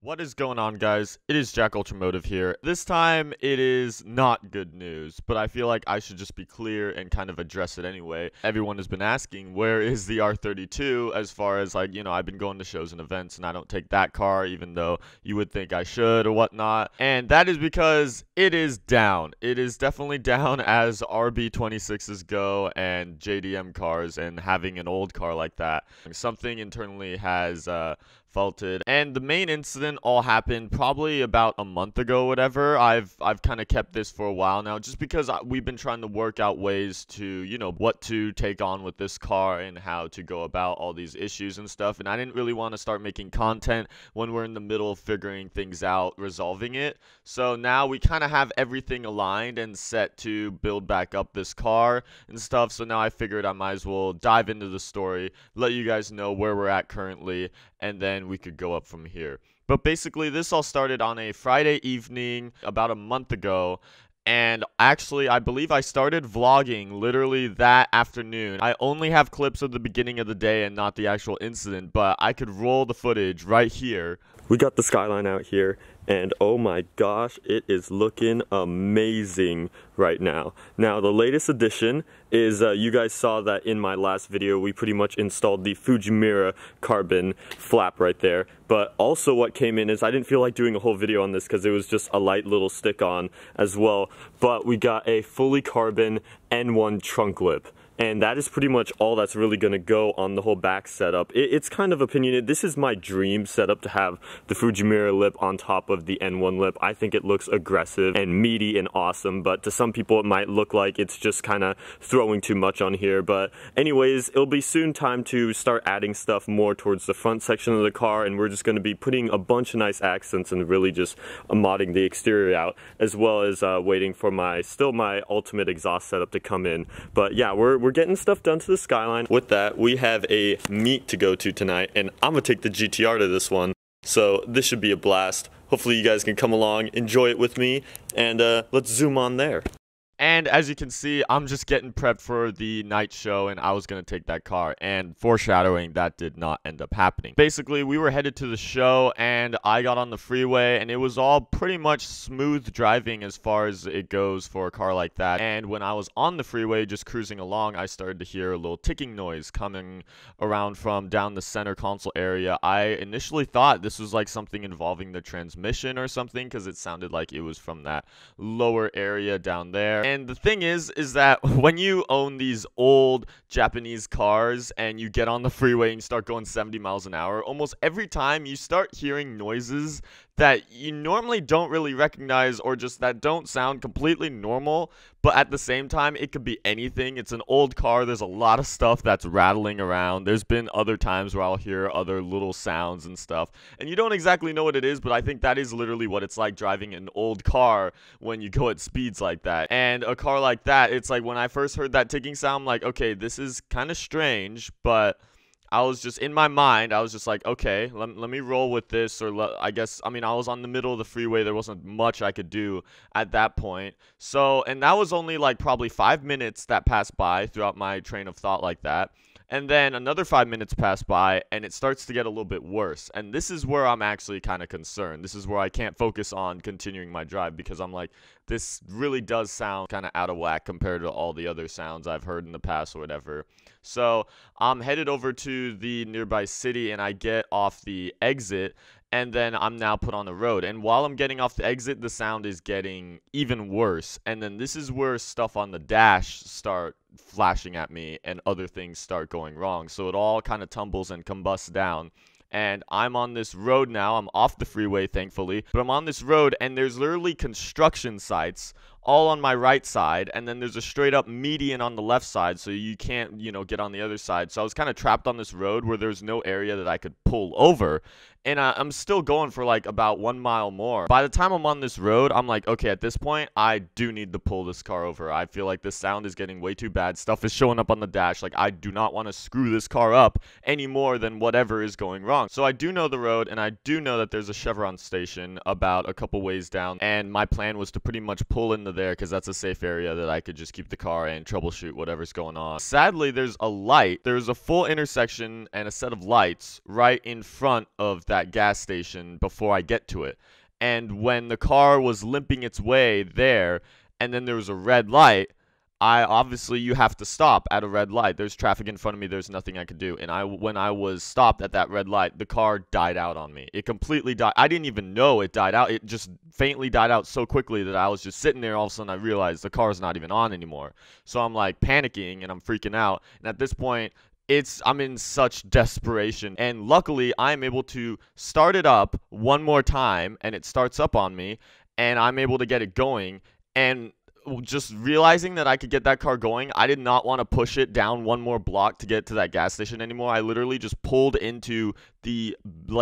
What is going on, guys? It is JackUltraMotive here. This time, it is not good news, but I feel like I should just be clear and kind of address it anyway. Everyone has been asking, where is the R32 as far as, like, I've been going to shows and events, and I don't take that car, even though you would think I should or whatnot. And that is because it is down. It is definitely down as RB26s go and JDM cars, and having an old car like that. Something internally has, faulted, and the main incident all happened probably about a month ago, whatever. I've kind of kept this for a while now, just because we've been trying to work out ways to, what to take on with this car and how to go about all these issues and stuff. And I didn't really want to start making content when we're in the middle of figuring things out, resolving it. So now we kind of have everything aligned and set to build back up this car and stuff. So now I figured I might as well dive into the story, let you guys know where we're at currently, and then we could go up from here. But basically, this all started on a Friday evening about a month ago. And actually, I believe I started vlogging literally that afternoon. I only have clips of the beginning of the day and not the actual incident, but I could roll the footage right here. We got the skyline out here, and oh my gosh, it is looking amazing right now. Now, the latest addition is, you guys saw that in my last video, we pretty much installed the Fujimura carbon flap right there. But also what came in is, I didn't feel like doing a whole video on this because it was just a light little stick-on as well. But we got a fully carbon N1 trunk lip. And that is pretty much all that's really going to go on the whole back setup. It's kind of opinionated. This is my dream setup, to have the Fujimura lip on top of the N1 lip. I think it looks aggressive and meaty and awesome, but to some people it might look like it's just kind of throwing too much on here. But anyways, it'll be soon time to start adding stuff more towards the front section of the car, and we're just going to be putting a bunch of nice accents and really just modding the exterior out, as well as waiting for my ultimate exhaust setup to come in. But yeah, we're getting stuff done to the skyline. With that, we have a meet to go to tonight, and I'm gonna take the GT-R to this one. So this should be a blast. Hopefully you guys can come along, enjoy it with me, and let's zoom on there. And as you can see, I'm just getting prepped for the night show, and I was going to take that car, and foreshadowing, that did not end up happening. Basically, we were headed to the show, and I got on the freeway, and it was all pretty much smooth driving as far as it goes for a car like that. And when I was on the freeway, just cruising along, I started to hear a little ticking noise coming around from down the center console area. I initially thought this was like something involving the transmission or something, because it sounded like it was from that lower area down there. And the thing is that when you own these old Japanese cars and you get on the freeway and you start going 70 miles an hour, almost every time you start hearing noises that you normally don't really recognize, or just that don't sound completely normal, but at the same time, it could be anything. It's an old car. There's a lot of stuff that's rattling around. There's been other times where I'll hear other little sounds and stuff, and you don't exactly know what it is, but I think that is literally what it's like driving an old car when you go at speeds like that. And a car like that, it's like when I first heard that ticking sound, I'm like, okay, this is kind of strange, but I was just, in my mind, I was just like, okay, let me roll with this, or I guess, I was on the middle of the freeway. There wasn't much I could do at that point. So, and that was only like probably 5 minutes that passed by throughout my train of thought like that. And then another 5 minutes pass by, and it starts to get a little bit worse. And this is where I'm actually kind of concerned. This is where I can't focus on continuing my drive, because I'm like, this really does sound kind of out of whack compared to all the other sounds I've heard in the past or whatever. So I'm headed over to the nearby city, and I get off the exit, and then I'm now put on the road. And while I'm getting off the exit, the sound is getting even worse. And then this is where stuff on the dash start flashing at me and other things start going wrong. So it all kind of tumbles and combusts down. And I'm on this road now. I'm off the freeway, thankfully, but I'm on this road, and there's literally construction sites all on my right side, and then there's a straight up median on the left side, so you can't, get on the other side. So I was kind of trapped on this road where there's no area that I could pull over, and I'm still going for like about 1 mile more. By the time I'm on this road, I'm like, okay, at this point, I do need to pull this car over. I feel like this sound is getting way too bad. Stuff is showing up on the dash. Like, I do not want to screw this car up any more than whatever is going wrong. So I do know the road, and I do know that there's a Chevron station about a couple ways down, and my plan was to pretty much pull into there because that's a safe area that I could just keep the car and troubleshoot whatever's going on. Sadly, there's a light. There's a full intersection and a set of lights right in front of that gas station before I get to it. And when the car was limping its way there, and then there was a red light, obviously you have to stop at a red light. There's traffic in front of me. There's nothing I could do. And when I was stopped at that red light, the car died out on me. It completely died. I didn't even know it died out. It just faintly died out so quickly that I was just sitting there. All of a sudden I realized the car's not even on anymore. So I'm like panicking and I'm freaking out. And at this point, I'm in such desperation. And luckily I'm able to start it up one more time and it starts up on me and I'm able to get it going. And just realizing that I could get that car going, I did not want to push it down one more block to get to that gas station anymore. I literally just pulled into the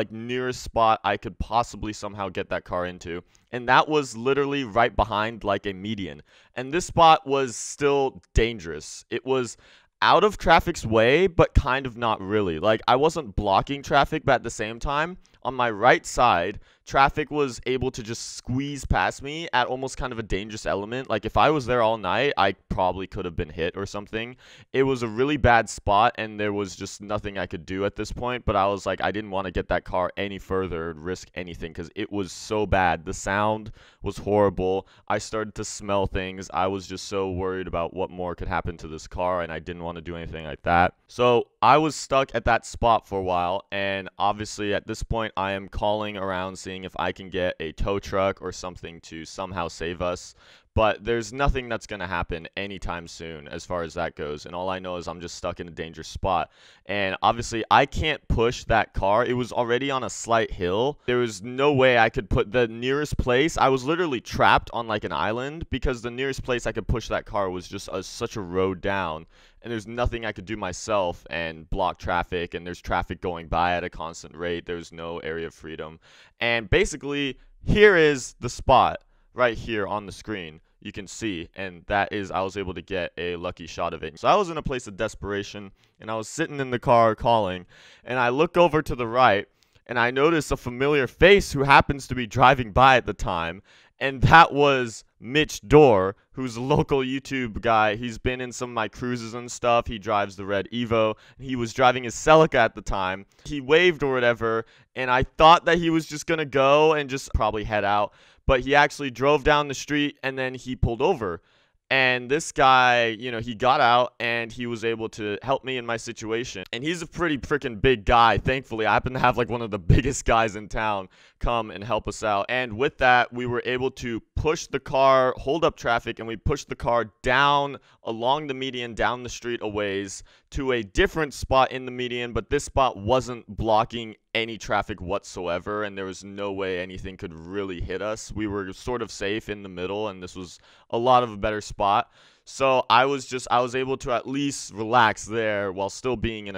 nearest spot I could possibly somehow get that car into, and that was literally right behind like a median. And this spot was still dangerous. It was out of traffic's way, but kind of not really. Like, I wasn't blocking traffic, but at the same time, on my right side, traffic was able to just squeeze past me at almost kind of a dangerous element. Like, if I was there all night, I probably could have been hit or something. It was a really bad spot, and there was just nothing I could do at this point. But I was like, I didn't want to get that car any further and risk anything because it was so bad. The sound was horrible. I started to smell things. I was just so worried about what more could happen to this car, and I didn't want to do anything like that. So I was stuck at that spot for a while, and obviously at this point, I am calling around seeing if I can get a tow truck or something to somehow save us. But there's nothing that's going to happen anytime soon as far as that goes. And all I know is I'm just stuck in a dangerous spot. And obviously, I can't push that car. It was already on a slight hill. There was no way I could put the nearest place. I was literally trapped on like an island because the nearest place I could push that car was just such a road down. And there's nothing I could do myself and block traffic. And there's traffic going by at a constant rate. There's no area of freedom. And basically, here is the spot right here on the screen. You can see, and that is, I was able to get a lucky shot of it. So I was in a place of desperation, and I was sitting in the car calling, and I look over to the right, and I notice a familiar face who happens to be driving by at the time, and that was Mitch Dorr, who's a local YouTube guy. He's been in some of my cruises and stuff. He drives the red Evo. He was driving his Celica at the time. He waved or whatever, and I thought that he was just gonna go and just probably head out. But he actually drove down the street and then he pulled over. And this guy, you know, he got out and he was able to help me in my situation. And he's a pretty freaking big guy, thankfully. I happen to have like one of the biggest guys in town come and help us out. And with that, we were able to push the car, hold up traffic, and we pushed the car down along the median, down the street a ways to a different spot in the median. But this spot wasn't blocking any traffic whatsoever, and there was no way anything could really hit us. We were sort of safe in the middle, and this was a lot of a better spot. So I was able to at least relax there while still being in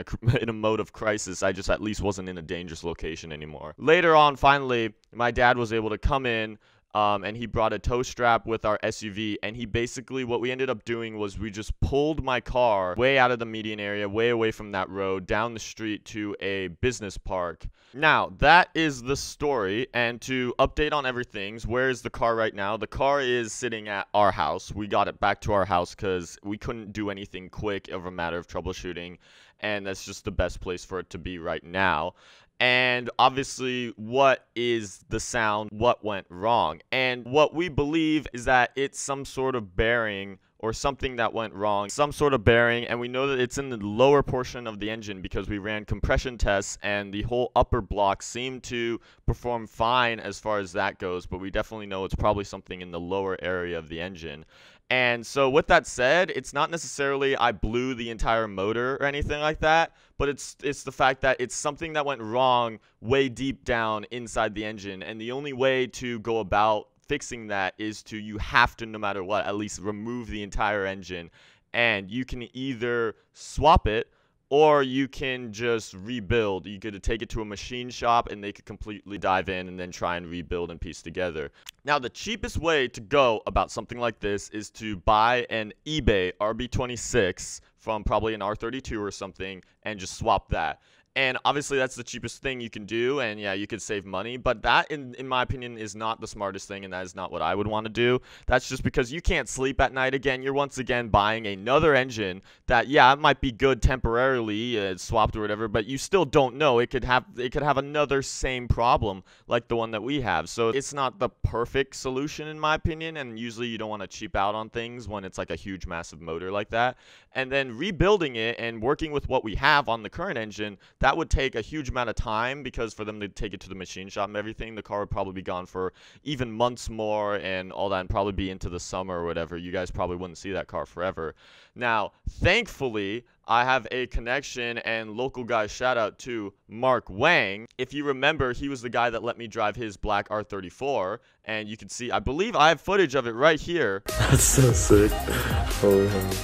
a mode of crisis. I just at least wasn't in a dangerous location anymore. Later on, finally, my dad was able to come in. And he brought a tow strap with our SUV, and he basically, what we ended up doing was we just pulled my car way out of the median area, way away from that road, down the street to a business park. Now, that is the story, and to update on everything, where is the car right now? The car is sitting at our house. We got it back to our house because we couldn't do anything quick of a matter of troubleshooting, and that's just the best place for it to be right now. And obviously, what is the sound? What went wrong? And what we believe is that it's some sort of bearing or something that went wrong, some sort of bearing, and we know that it's in the lower portion of the engine because we ran compression tests and the whole upper block seemed to perform fine as far as that goes, but we definitely know it's probably something in the lower area of the engine. And so with that said, it's not necessarily I blew the entire motor or anything like that, but it's the fact that it's something that went wrong way deep down inside the engine, and the only way to go about fixing that is you have to, no matter what, at least remove the entire engine, and you can either swap it or you can just rebuild. You could take it to a machine shop and they could completely dive in and then try and rebuild and piece together. Now, the cheapest way to go about something like this is to buy an eBay RB26 from probably an R32 or something and just swap that. And obviously that's the cheapest thing you can do, and yeah, you could save money, but that in my opinion is not the smartest thing, and that is not what I would want to do. That's just because you can't sleep at night. Again, you're once again buying another engine that, yeah, it might be good temporarily, swapped or whatever, but you still don't know. It could have another same problem like the one that we have. So it's not the perfect solution in my opinion, and usually you don't want to cheap out on things when it's like a huge massive motor like that. And then rebuilding it and working with what we have on the current engine, that would take a huge amount of time, because for them to take it to the machine shop and everything, the car would probably be gone for even months more and all that, and probably be into the summer or whatever. You guys probably wouldn't see that car forever. Now, thankfully, I have a connection and local guy, shout out to Mark Wang. If you remember, he was the guy that let me drive his black R34, and you can see, I believe I have footage of it right here. That's so sick.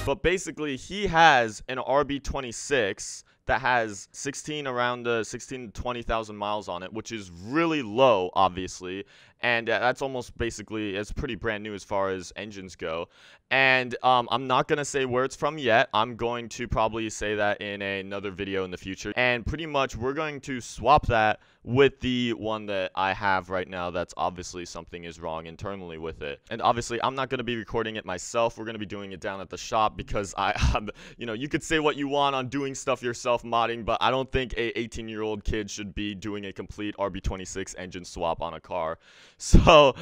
But basically, he has an RB26 that has around 16 to 20,000 miles on it, which is really low, obviously. And that's almost basically, it's pretty brand new as far as engines go. And I'm not going to say where it's from yet. I'm going to probably say that in another video in the future. And pretty much we're going to swap that with the one that I have right now. That's obviously something is wrong internally with it. And obviously I'm not going to be recording it myself. We're going to be doing it down at the shop, because you know, you could say what you want on doing stuff yourself, modding, but I don't think a 18-year-old kid should be doing a complete RB26 engine swap on a car. So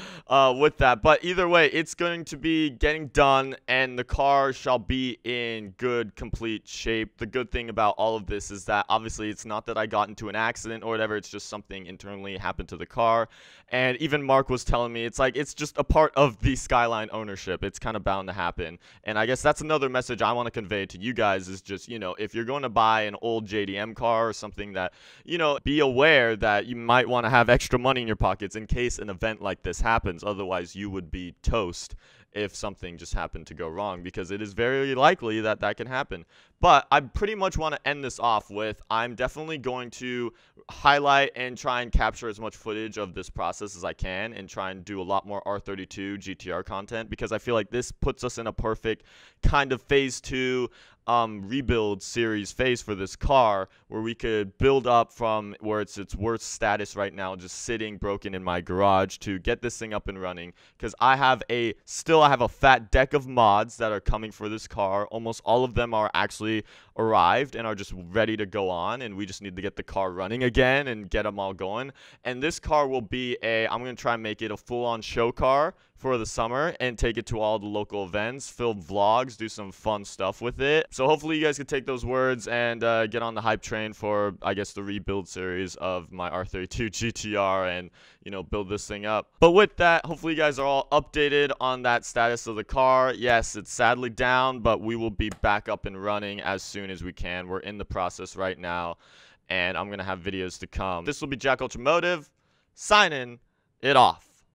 with that, but either way, it's going to be getting done, and the car shall be in good, complete shape. The good thing about all of this is that obviously it's not that I got into an accident or whatever. It's just something internally happened to the car. And even Mark was telling me, it's like, it's just a part of the Skyline ownership. It's kind of bound to happen. And I guess that's another message I want to convey to you guys, is just, you know, if you're going to buy an old JDM car or something, that, you know, be aware that you might want to have extra money in your pockets in case an event like this happens. Otherwise, you would be toast if something just happened to go wrong, because it is very likely that that can happen. But I pretty much want to end this off with, I'm definitely going to highlight and try and capture as much footage of this process as I can, and try and do a lot more R32 GT-R content, because I feel like this puts us in a perfect kind of phase 2 rebuild series phase for this car, where we could build up from where it's its worst status right now, just sitting broken in my garage, to get this thing up and running. Because I have a fat deck of mods that are coming for this car. Almost all of them are actually arrived and are just ready to go on, and we just need to get the car running again and get them all going. And this car will be I'm going to try and make it a full-on show car for the summer, and take it to all the local events, film vlogs, do some fun stuff with it. So hopefully you guys can take those words and get on the hype train for, I guess, the rebuild series of my R32 GT-R, and, you know, build this thing up. But with that, hopefully you guys are all updated on that status of the car. Yes, it's sadly down, but we will be back up and running as soon as we can. We're in the process right now, and I'm going to have videos to come. This will be JackUltraMotive, signing it off.